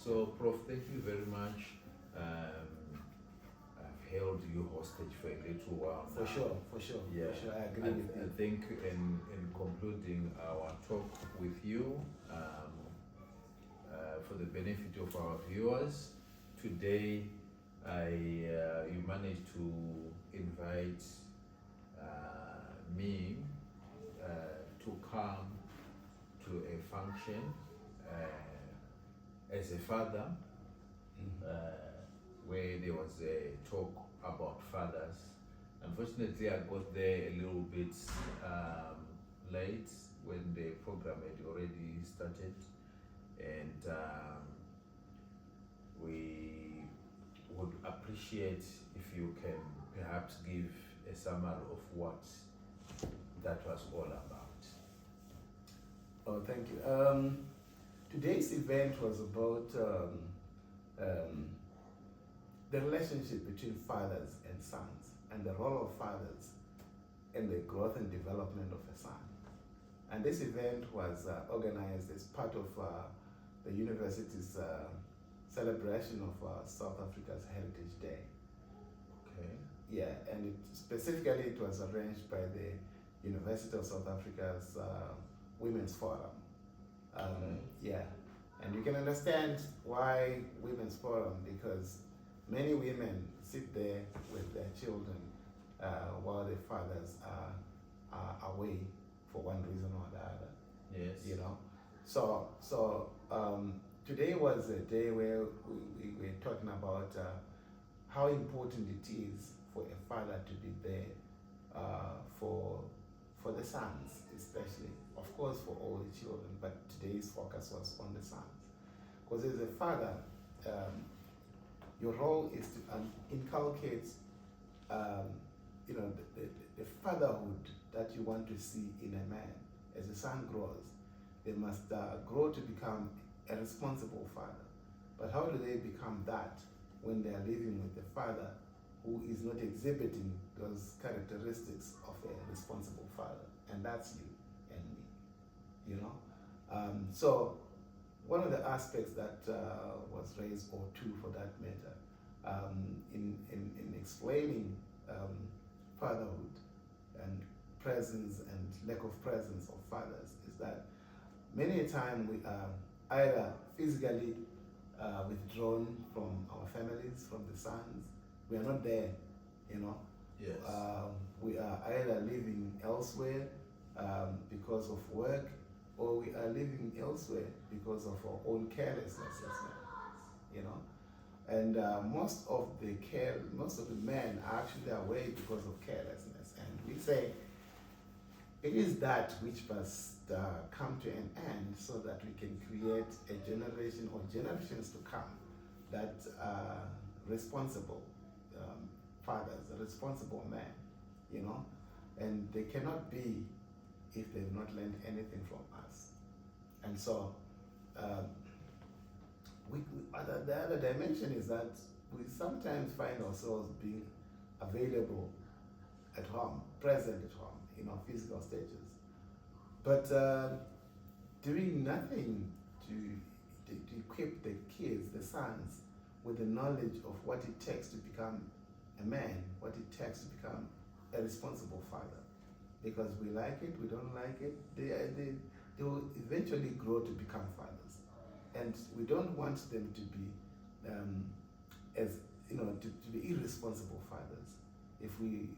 So, Prof, thank you very much. I've held you hostage for a little while now. For sure. Yeah, I agree with you. I think in concluding our talk with you, for the benefit of our viewers, today you managed to invite me to come to a function as a father, where there was a talk about fathers. Unfortunately, I got there a little bit late when the program had already started, and we would appreciate if you can perhaps give a summary of what that was all about. Oh, thank you. Today's event was about the relationship between fathers and sons and the role of fathers in the growth and development of a son. And this event was organized as part of the university's celebration of South Africa's Heritage Day. Okay. Yeah, and specifically it was arranged by the University of South Africa's Women's Forum. Yeah, and you can understand why Women's Forum, because many women sit there with their children while their fathers are away for one reason or the other. Yes. You know, so today was a day where we were talking about how important it is for a father to be there for the sons, especially. Of course, for all the children, but today's focus was on the sons. Because as a father, your role is to inculcate, the fatherhood that you want to see in a man. As the son grows, they must grow to become a responsible father. But how do they become that when they are living with a father who is not exhibiting those characteristics of a responsible father? And that's you and me, you know? So one of the aspects that was raised, or two for that matter, in explaining fatherhood and presence and lack of presence of fathers, is that many a time we are either physically withdrawn from our families, from the sons. We are not there, you know. Yes. We are either living elsewhere because of work, or we are living elsewhere because of our own carelessness as well, you know. And most of the men are actually away because of carelessness. And we say it is that which must come to an end, so that we can create a generation or generations to come that are responsible fathers, responsible men, you know. And they cannot be if they've not learned anything from us. And so the other dimension is that we sometimes find ourselves being available at home, present at home, in our physical stages, but doing nothing to equip the kids, the sons, with the knowledge of what it takes to become a man, what it takes to become a responsible father. Because we like it, we don't like it, they will eventually grow to become fathers. And we don't want them to be, to be irresponsible fathers. If we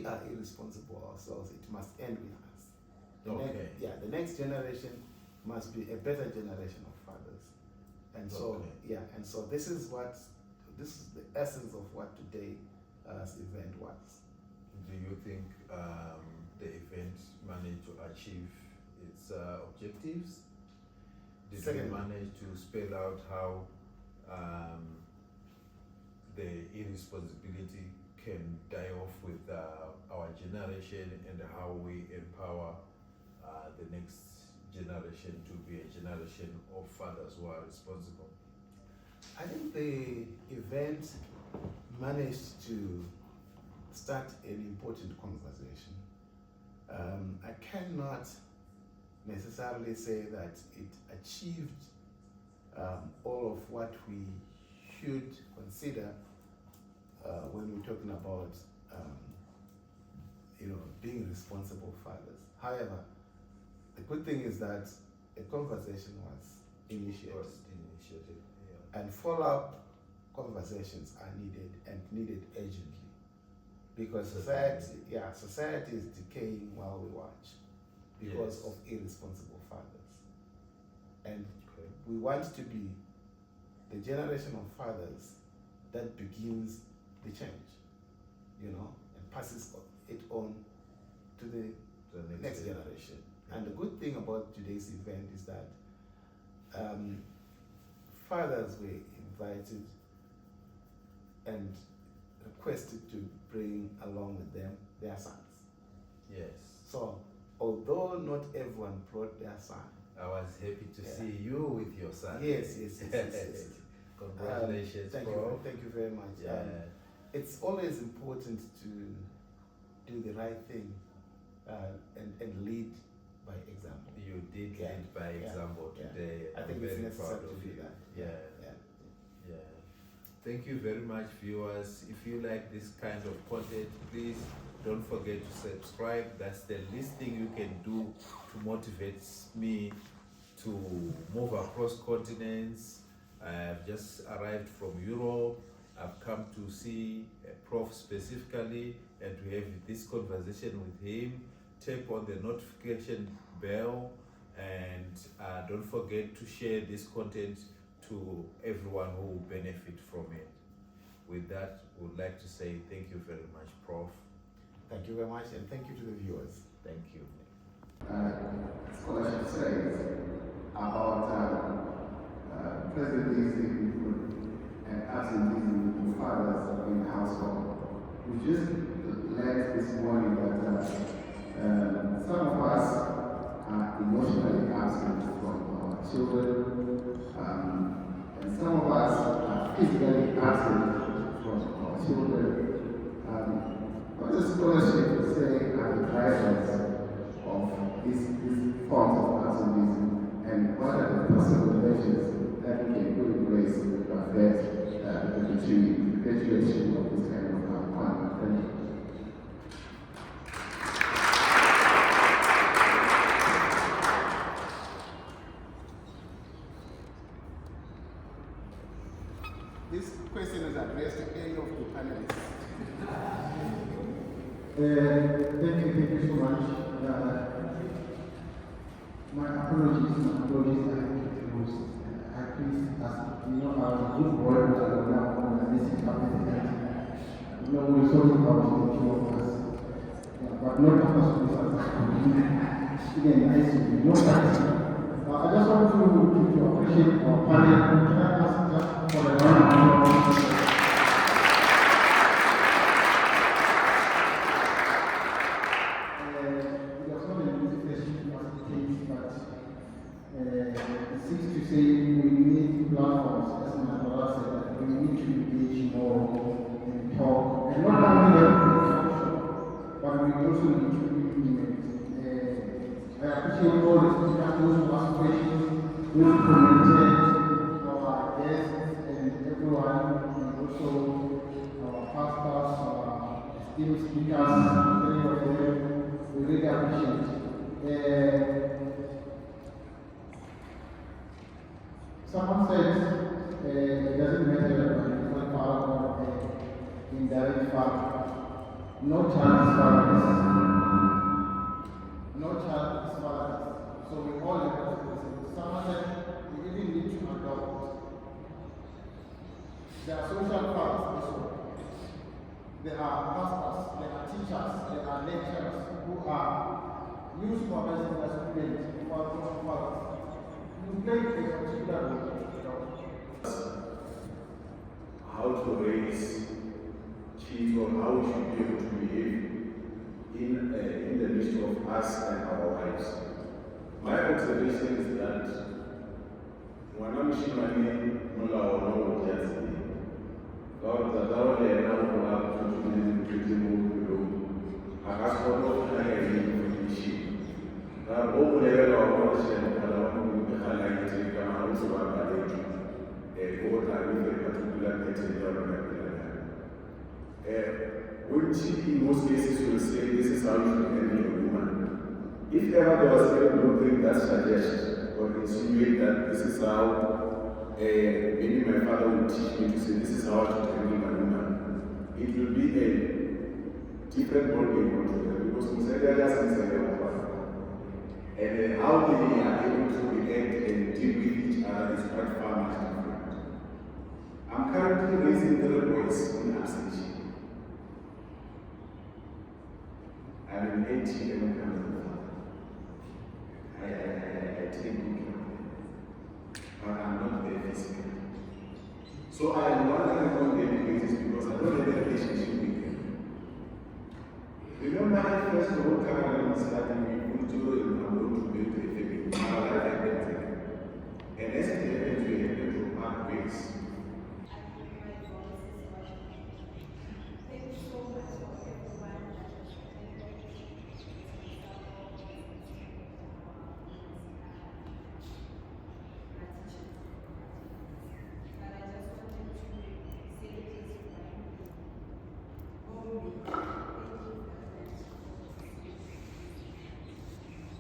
are irresponsible ourselves, it must end with us. The next generation must be a better generation of fathers. And so, so this is the essence of what today's event was. Do you think the event managed to achieve its objectives? Did we manage to spell out how the irresponsibility can die off with our generation, and how we empower the next generation to be a generation of fathers who are responsible? I think the event managed to start an important conversation. I cannot necessarily say that it achieved all of what we should consider when we're talking about being responsible fathers. However, the good thing is that a conversation was initiated. And follow-up conversations are needed, and needed urgently, because society is decaying while we watch because of irresponsible fathers. And we want to be the generation of fathers that begins the change, and passes it on to the next generation. And the good thing about today's event is that fathers were invited and requested to bring along with them their sons. Yes. So, although not everyone brought their son, I was happy to see you with your son. Yes. Congratulations, thank you very much. Yeah. It's always important to do the right thing and lead by example. You did lead by example today. I think it's necessary to do that. Yeah. Thank you very much, viewers. If you like this kind of content, please don't forget to subscribe. That's the least thing you can do to motivate me to move across continents. I've just arrived from Europe. I've come to see a Prof specifically and to have this conversation with him. Tap on the notification bell, and don't forget to share this content to everyone who will benefit from it. With that, we would like to say thank you very much, Prof. Thank you very much, and thank you to the viewers. Thank you. Scholarship says about presenteeism and absenteeism of fathers in the household. We just learned this morning that some of us are emotionally absent from our children, and some of us are physically absent from our children. What the scholarship say are the drivers of these forms of absenteeism, and what are the possible measures that we can put in place to prevent the perpetuation of this kind of conduct? Thank you. This question is addressed to any of the panelists. Thank you so much. My apologies. At least, as you know, I was a good boy, but I was not on this event. We're talking about the two of us, but not as much as again, I see. I just want to appreciate our panel. Can I ask just for a round of applause? It seems to say we need platforms, as Nicola said, that we need to engage more and talk, and not only that, but we also need to implement. I appreciate all the speakers, those who asked questions, those who commented, our guests, and everyone, and also our pastors, our esteemed speakers, many of them, we really appreciate. Someone said it doesn't matter if one father or indirect father. No child is fatherless. No child is fatherless. So we all live with. Someone said we even need to adopt. There are social fathers also. There are pastors, there are teachers, there are lecturers who are new supervising the students who are social fathers. You play a particular role. How to raise kids, or how we should be able to behave in the midst of us and our wives. My observation is that mwanamshimani mula ono kiasi kwa mtazao ya na kutulizimu akasono kufanya kuishi na bomu leo wa kuonesha kala wangu kala kama hauso baba yetu which in most cases will say this is how you should handle a woman. If ever there was any blueprint that suggests or insinuate that this is how maybe my father would teach me to say this is how I should handle my woman, it will be a different ballgame altogether because Musaidia doesn't say and how they are able to relate and deal with each other is quite far much different. I'm currently raising 3 boys in absentia. I'm 80 and I take good care of them. But I'm not there physically. So I am wondering on a daily basis because I don't have a relationship with them. Remember I first wrote Cameron starting with Kulturo and I'm going to build a family. My life happened. And as it happened, we happened to part ways.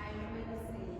I remember saying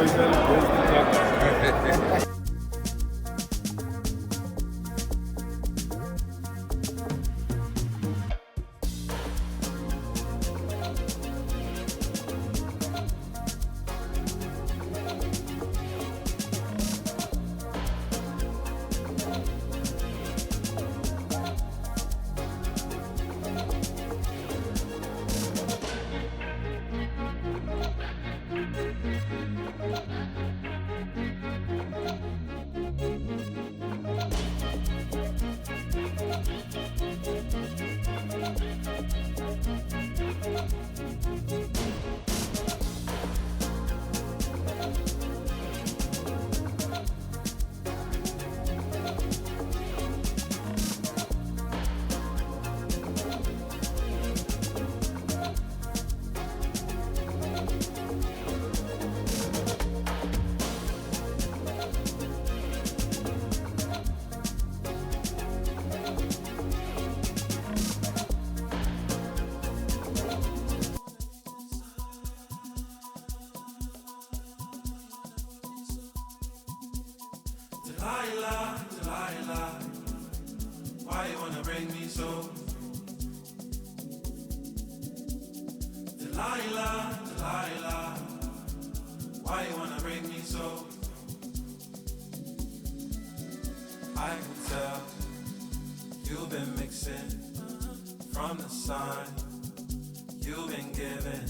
especially those detectives. Delilah, Delilah, why you wanna bring me so? Delilah, Delilah, why you wanna bring me so? I can tell you've been mixing from the sign you've been given.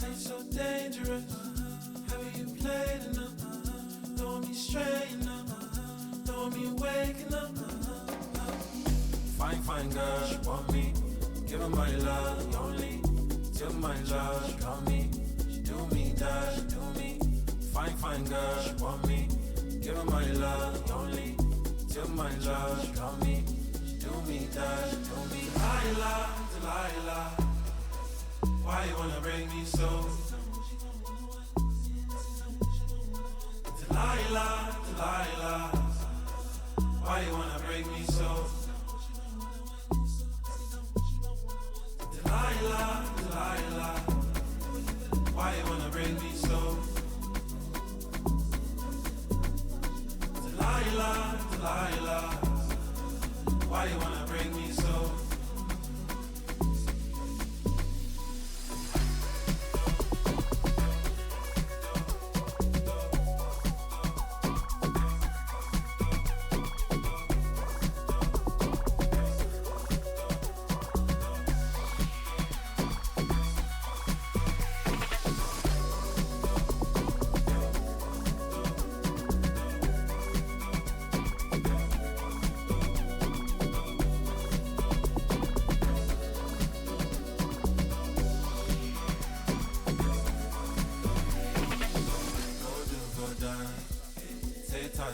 Ain't so dangerous, have you played enough? Know me straighten up, know me waking up. Fine, fine girl, she want me. Give her my love, only till my love. She got me, she do me that, she do me. Fine, fine girl, she want me. Give her my love, only till my love. She got me, she do me that, she do me. Delilah, Delilah, why you wanna bring me so? Delilah, Delilah, why you wanna break me so? Delilah, Delilah, why you wanna break me so? Delilah, Delilah, why you wanna break me so?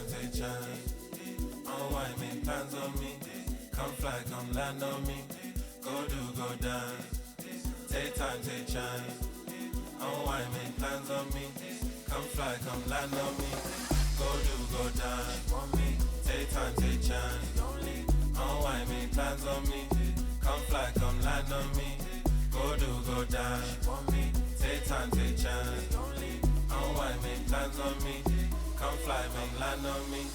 Take chance. Oh, why make plans on me? Come fly, come land on me. Go do, go dance. Take time, take chance. Oh, why make plans on me? Come fly, come land on me. Go do, go dance. Want me? Take time, take chance. Oh, why make plans on me? Come fly, come land on me. Go do, go dance. Want me? Take time, take chance. Oh, why make plans on me? Come fly, make land on me.